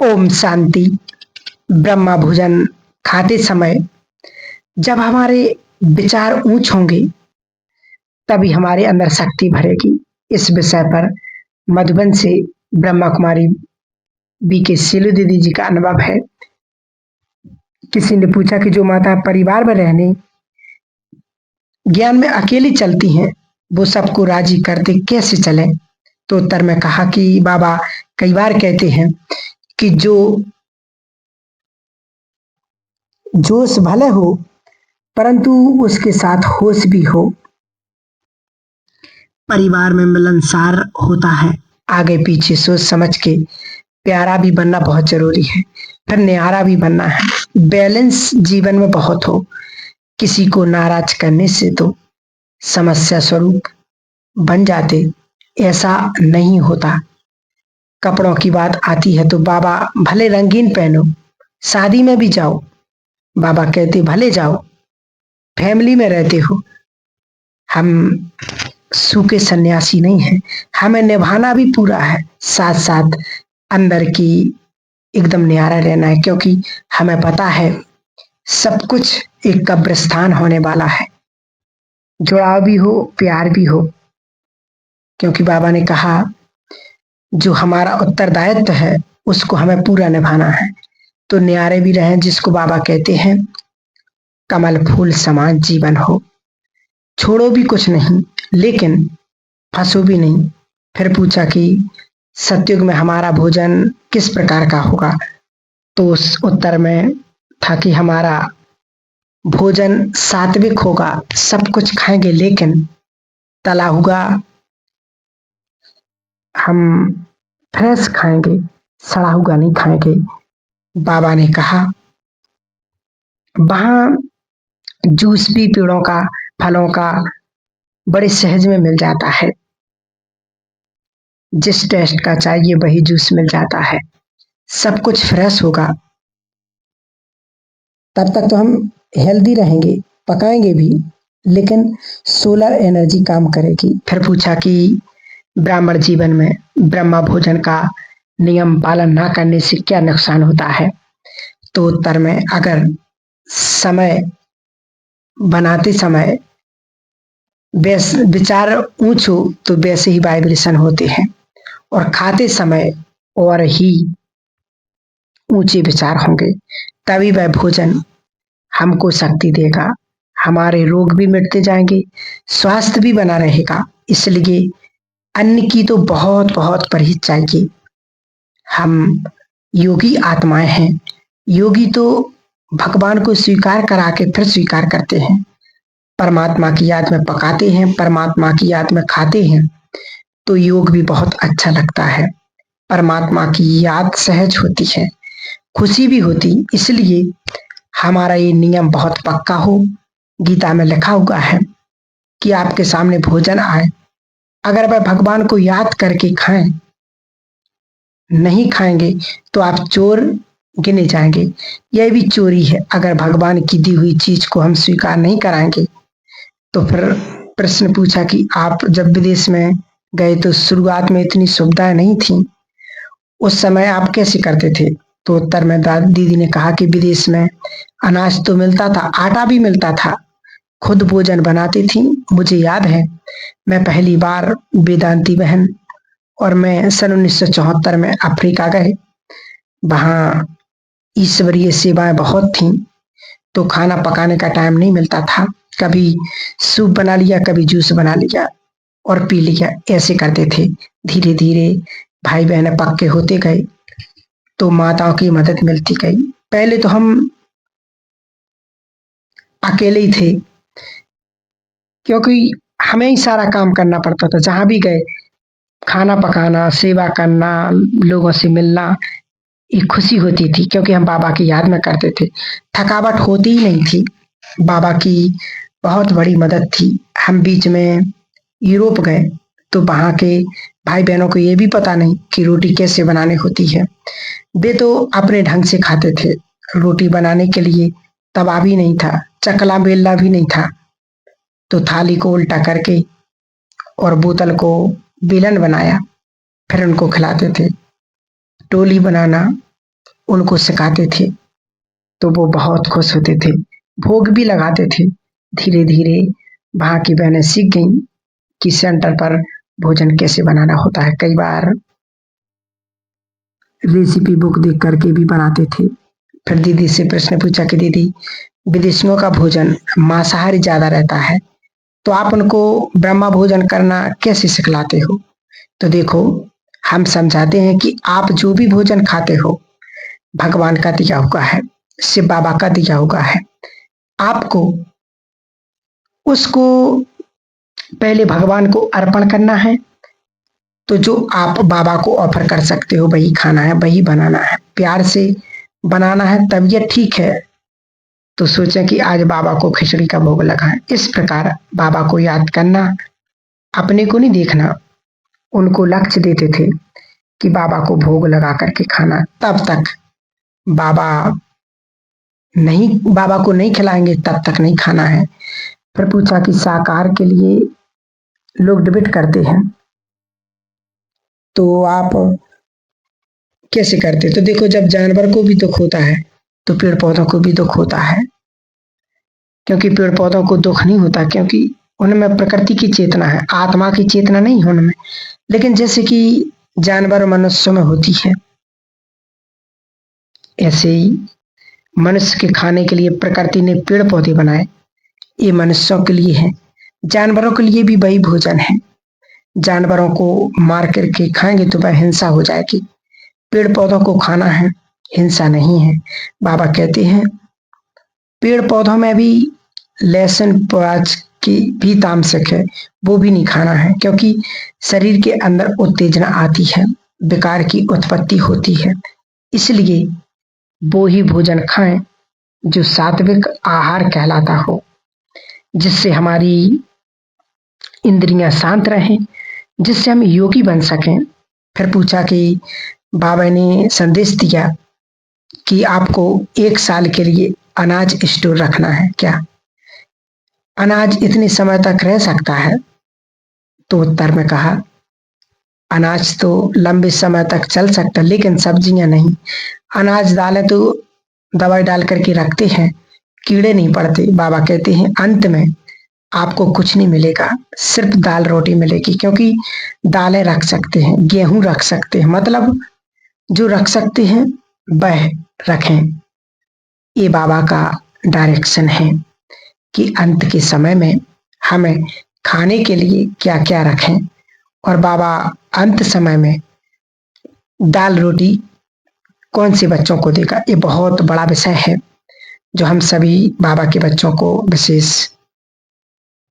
ओम शांति। ब्रह्मा भोजन खाते समय जब हमारे विचार ऊंच होंगे तभी हमारे अंदर शक्ति भरेगी। इस विषय पर मधुबन से ब्रह्मा कुमारी बी के सिलु दीदी जी का अनुभव है। किसी ने पूछा कि जो माता परिवार में रहने ज्ञान में अकेली चलती हैं वो सबको राजी करते कैसे चले? तो उत्तर में कहा कि बाबा कई बार कहते हैं कि जो जोश भले हो परंतु उसके साथ होश भी हो। परिवार में मिलनसार होता है, आगे पीछे सोच समझ के प्यारा भी बनना बहुत जरूरी है, फिर न्यारा भी बनना है। बैलेंस जीवन में बहुत हो। किसी को नाराज करने से तो समस्या स्वरूप बन जाते, ऐसा नहीं होता। कपड़ों की बात आती है तो बाबा भले रंगीन पहनो, शादी में भी जाओ, बाबा कहते भले जाओ, फैमिली में रहते हो। हम सूखे सन्यासी नहीं हैं, हमें निभाना भी पूरा है, साथ साथ अंदर की एकदम न्यारा रहना है, क्योंकि हमें पता है सब कुछ एक कब्रिस्तान होने वाला है। जुड़ाव भी हो, प्यार भी हो, क्योंकि बाबा ने कहा जो हमारा उत्तरदायित्व है उसको हमें पूरा निभाना है। तो न्यारे भी रहें, जिसको बाबा कहते हैं कमल फूल समान जीवन हो। छोड़ो भी कुछ नहीं लेकिन फंसो भी नहीं। फिर पूछा कि सतयुग में हमारा भोजन किस प्रकार का होगा? तो उस उत्तर में था कि हमारा भोजन सात्विक होगा, सब कुछ खाएंगे लेकिन तला हुआ हम फ्रेश खाएंगे, सड़ा हुआ नहीं खाएंगे। बाबा ने कहा वहां जूस भी पेड़ों का, फलों का बड़े सहज में मिल जाता है। जिस टेस्ट का चाहिए वही जूस मिल जाता है, सब कुछ फ्रेश होगा। तब तक तो हम हेल्दी रहेंगे, पकाएंगे भी, लेकिन सोलर एनर्जी काम करेगी। फिर पूछा कि ब्राह्मण जीवन में ब्रह्मा भोजन का नियम पालन ना करने से क्या नुकसान होता है? तो उत्तर में अगर समय बनाते समय विचार ऊंच हो तो वैसे ही वाइब्रेशन होते हैं, और खाते समय और ही ऊंचे विचार होंगे, तभी वह भोजन हमको शक्ति देगा। हमारे रोग भी मिटते जाएंगे, स्वास्थ्य भी बना रहेगा। इसलिए अन्न की तो बहुत बहुत परहेज चाहिए। हम योगी आत्माएं हैं। योगी तो भगवान को स्वीकार करा के फिर स्वीकार करते हैं, परमात्मा की याद में पकाते हैं, परमात्मा की याद में खाते हैं, तो योग भी बहुत अच्छा लगता है। परमात्मा की याद सहज होती है, खुशी भी होती। इसलिए हमारा ये नियम बहुत पक्का हो। गीता में लिखा हुआ है कि आपके सामने भोजन आए, अगर वह भगवान को याद करके खाएं, नहीं खाएंगे तो आप चोर गिने जाएंगे। यह भी चोरी है। अगर भगवान की दी हुई चीज को हम स्वीकार नहीं कराएंगे तो फिर प्रश्न पूछा कि आप जब विदेश में गए तो शुरुआत में इतनी सुविधाएं नहीं थी, उस समय आप कैसे करते थे? तो उत्तर में दीदी ने कहा कि विदेश में अनाज तो मिलता था, आटा भी मिलता था, खुद भोजन बनाती थी। मुझे याद है मैं पहली बार वेदांती बहन और मैं सन 1974 में अफ्रीका गए। वहां ईश्वरीय सेवाएं बहुत थी, तो खाना पकाने का टाइम नहीं मिलता था। कभी सूप बना लिया, कभी जूस बना लिया और पी लिया, ऐसे करते थे। धीरे धीरे भाई बहन पक्के होते गए तो माताओं की मदद मिलती गई। पहले तो हम अकेले ही थे, क्योंकि हमें ही सारा काम करना पड़ता था। जहां भी गए खाना पकाना, सेवा करना, लोगों से मिलना, एक खुशी होती थी, क्योंकि हम बाबा की याद में करते थे। थकावट होती ही नहीं थी। बाबा की बहुत बड़ी मदद थी। हम बीच में यूरोप गए तो वहां के भाई बहनों को ये भी पता नहीं कि रोटी कैसे बनानी होती है। वे तो अपने ढंग से खाते थे। रोटी बनाने के लिए तवा भी नहीं था, चकला बेलना भी नहीं था, तो थाली को उल्टा करके और बोतल को बेलन बनाया, फिर उनको खिलाते थे। टोली बनाना, उनको सिखाते थे तो वो बहुत खुश होते थे, भोग भी लगाते थे। धीरे धीरे वहां की बहनें सीख गईं कि सेंटर पर भोजन कैसे बनाना होता है। कई बार रेसिपी बुक देख करके भी बनाते थे। फिर दीदी से प्रश्न पूछा कि दीदी, विदेशियों का भोजन मांसाहारी ज्यादा रहता है, तो आप उनको ब्रह्मा भोजन करना कैसे सिखलाते हो? तो देखो, हम समझाते हैं कि आप जो भी भोजन खाते हो भगवान का दिया हुआ है, शिव बाबा का दिया हुआ है। आपको उसको पहले भगवान को अर्पण करना है। तो जो आप बाबा को ऑफर कर सकते हो वही खाना है, वही बनाना है, प्यार से बनाना है। तबीयत ठीक है तो सोचें कि आज बाबा को खिचड़ी का भोग लगाएं। इस प्रकार बाबा को याद करना, अपने को नहीं देखना, उनको लक्ष्य देते थे कि बाबा को भोग लगा करके खाना। तब तक बाबा बाबा को नहीं खिलाएंगे तब तक नहीं खाना है। फिर पूछा कि शाकाहार के लिए लोग डिबेट करते हैं, तो आप कैसे करते? तो देखो, जब जानवर को भी दुख होता है तो पेड़ पौधों को भी दुख होता है, क्योंकि पेड़ पौधों को दुख नहीं होता, क्योंकि उनमें प्रकृति की चेतना है, आत्मा की चेतना नहीं है उनमें। लेकिन जैसे कि जानवर मनुष्य में होती है, ऐसे ही मनुष्य के खाने के लिए प्रकृति ने पेड़ पौधे बनाए। ये मनुष्यों के लिए है, जानवरों के लिए भी वही भोजन है। जानवरों को मार करके खाएंगे तो वह हिंसा हो जाएगी। पेड़ पौधों को खाना है, हिंसा नहीं है। बाबा कहते हैं पेड़ पौधों में भी लहसुन प्याज की भी तामसिक है, वो भी नहीं खाना है, क्योंकि शरीर के अंदर उत्तेजना आती है, विकार की उत्पत्ति होती है। इसलिए वो ही भोजन खाएं जो सात्विक आहार कहलाता हो, जिससे हमारी इंद्रियां शांत रहें, जिससे हम योगी बन सकें। फिर पूछा कि बाबा ने संदेश दिया कि आपको 1 साल के लिए अनाज स्टोर रखना है क्या? अनाज इतने समय तक रह सकता है? तो उत्तर में कहा अनाज तो लंबे समय तक चल सकता, लेकिन सब्जियां नहीं। अनाज दालें तो दवाई डाल करके रखते हैं, कीड़े नहीं पड़ते। बाबा कहते हैं अंत में आपको कुछ नहीं मिलेगा, सिर्फ दाल रोटी मिलेगी, क्योंकि दालें रख सकते हैं, गेहूं रख सकते हैं, मतलब जो रख सकते हैं वह रखें। ये बाबा का डायरेक्शन है कि अंत के समय में हमें खाने के लिए क्या क्या रखें। और बाबा अंत समय में दाल रोटी कौन से बच्चों को देगा, ये बहुत बड़ा विषय है जो हम सभी बाबा के बच्चों को विशेष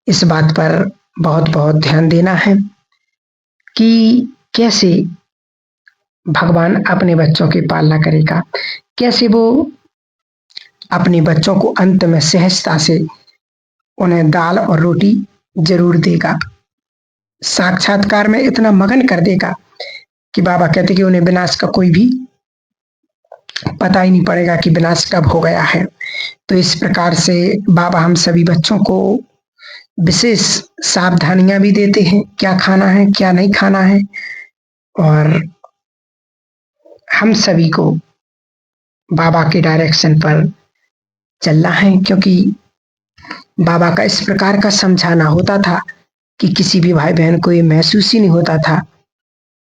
इस बात पर बहुत बहुत ध्यान देना है कि कैसे भगवान अपने बच्चों की पालना करेगा, कैसे वो अपने बच्चों को अंत में सहजता से उन्हें दाल और रोटी जरूर देगा। साक्षात्कार में इतना मगन कर देगा कि बाबा कहते कि उन्हें विनाश का कोई भी पता ही नहीं पड़ेगा कि विनाश कब हो गया है। तो इस प्रकार से बाबा हम सभी बच्चों को विशेष सावधानियां भी देते हैं, क्या खाना है क्या नहीं खाना है। और हम सभी को बाबा के डायरेक्शन पर चलना है, क्योंकि बाबा का इस प्रकार का समझाना होता था कि किसी भी भाई बहन को ये महसूस ही नहीं होता था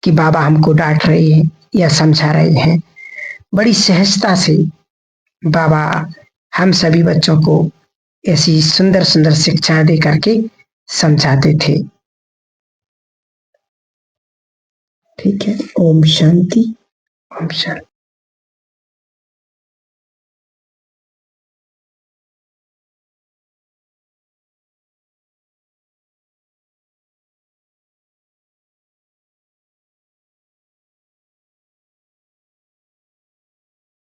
कि बाबा हमको डांट रहे हैं या समझा रहे हैं। बड़ी सहजता से बाबा हम सभी बच्चों को ऐसी सुंदर सुंदर शिक्षाएं दे करके समझाते थे। ठीक है, ओम शांति, ओम शांति।